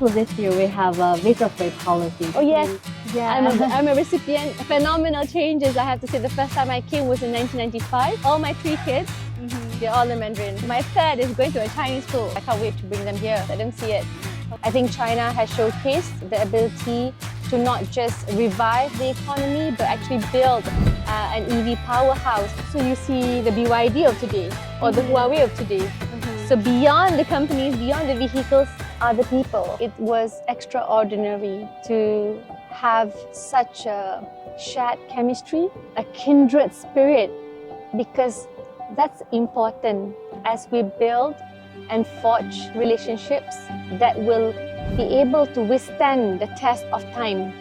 also this year we have a visa-free policy. Oh yes, Yeah. I'm a recipient. Phenomenal changes, I have to say. The first time I came was in 1995. All my 3 kids, they're all in Mandarin. My third is going to a Chinese school. I can't wait to bring them here, let them see it. I think China has showcased the ability to not just revive the economy, but actually build an EV powerhouse. So you see the BYD of today, or the Huawei of today. So beyond the companies, beyond the vehicles, are the people. It was extraordinary to have such a shared chemistry, a kindred spirit, because that's important as we build and forge relationships that will be able to withstand the test of time.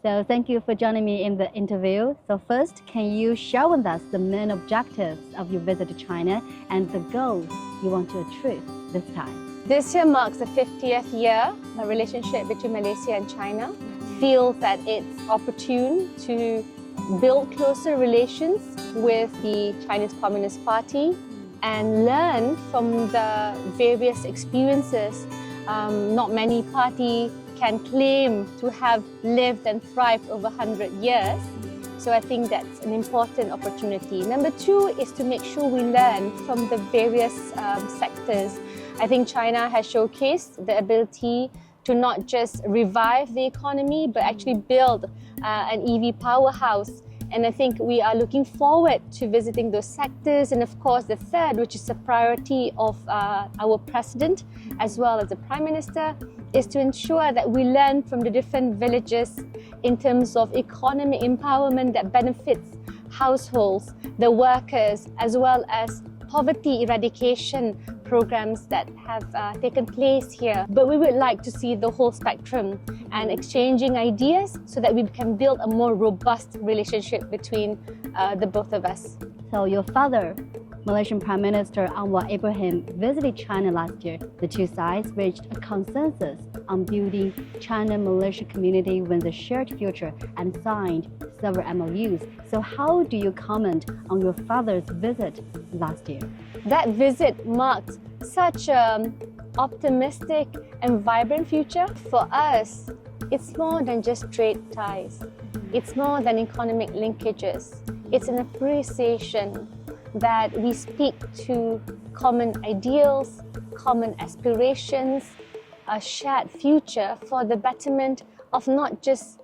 So thank you for joining me in the interview. So first, can you share with us the main objectives of your visit to China and the goals you want to achieve this time? This year marks the 50th year of relationship between Malaysia and China. Feels that it's opportune to build closer relations with the Chinese Communist Party and learn from the various experiences. Not many parties can claim to have lived and thrived over 100 years. So I think that's an important opportunity. Number 2 is to make sure we learn from the various sectors. I think China has showcased the ability to not just revive the economy, but actually build an EV powerhouse. And I think we are looking forward to visiting those sectors. And of course, the third, which is a priority of our president as well as the Prime Minister, is to ensure that we learn from the different villages in terms of economic empowerment that benefits households, the workers, as well as poverty eradication programs that have taken place here. But we would like to see the whole spectrum and exchanging ideas so that we can build a more robust relationship between the both of us. So your father, Malaysian Prime Minister Anwar Ibrahim, visited China last year. The two sides reached a consensus on building China-Malaysia community with a shared future and signed several MOUs. So how do you comment on your father's visit last year? That visit marked such an optimistic and vibrant future. For us, it's more than just trade ties. It's more than economic linkages. It's an appreciation that we speak to common ideals, common aspirations, a shared future for the betterment of not just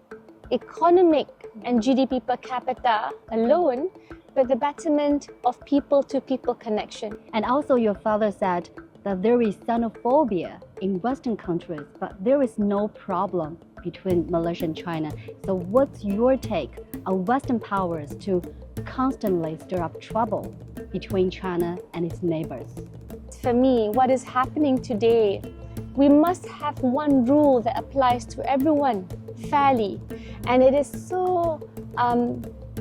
economic and GDP per capita alone, but the betterment of people-to-people connection. And also your father said that there is xenophobia in Western countries, but there is no problem between Malaysia and China. So what's your take on Western powers to constantly stir up trouble between China and its neighbors? For me, what is happening today, we must have one rule that applies to everyone fairly. And it is so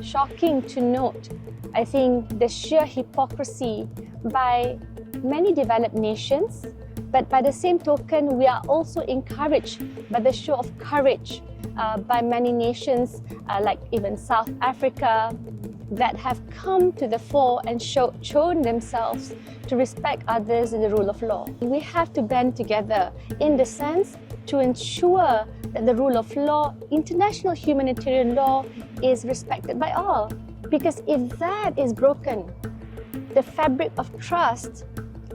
shocking to note, I think, the sheer hypocrisy by many developed nations. But by the same token, we are also encouraged by the show of courage by many nations, like even South Africa, that have come to the fore and shown themselves to respect others in the rule of law. We have to band together in the sense to ensure that the rule of law, international humanitarian law, is respected by all. Because if that is broken, the fabric of trust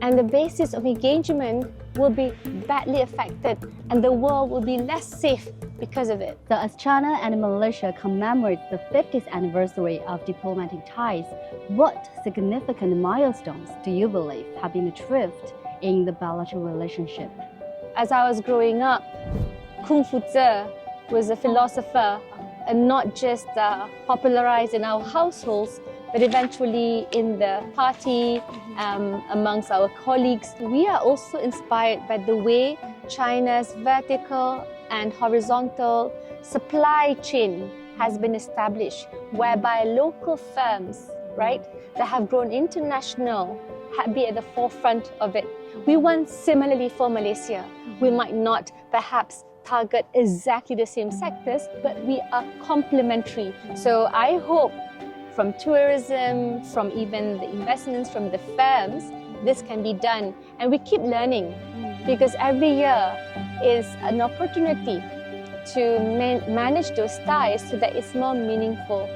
and the basis of engagement will be badly affected, and the world will be less safe because of it. So as China and Malaysia commemorate the 50th anniversary of diplomatic ties, what significant milestones do you believe have been achieved in the bilateral relationship? As I was growing up, Kung Fu was a philosopher, and not just popularized in our households, but eventually in the party, amongst our colleagues. We are also inspired by the way China's vertical and horizontal supply chain has been established, whereby local firms, right, that have grown international have been at the forefront of it. We want similarly for Malaysia. We might not perhaps target exactly the same sectors, but we are complementary. So I hope from tourism, from even the investments from the firms, this can be done. And we keep learning because every year is an opportunity to manage those ties so that it's more meaningful.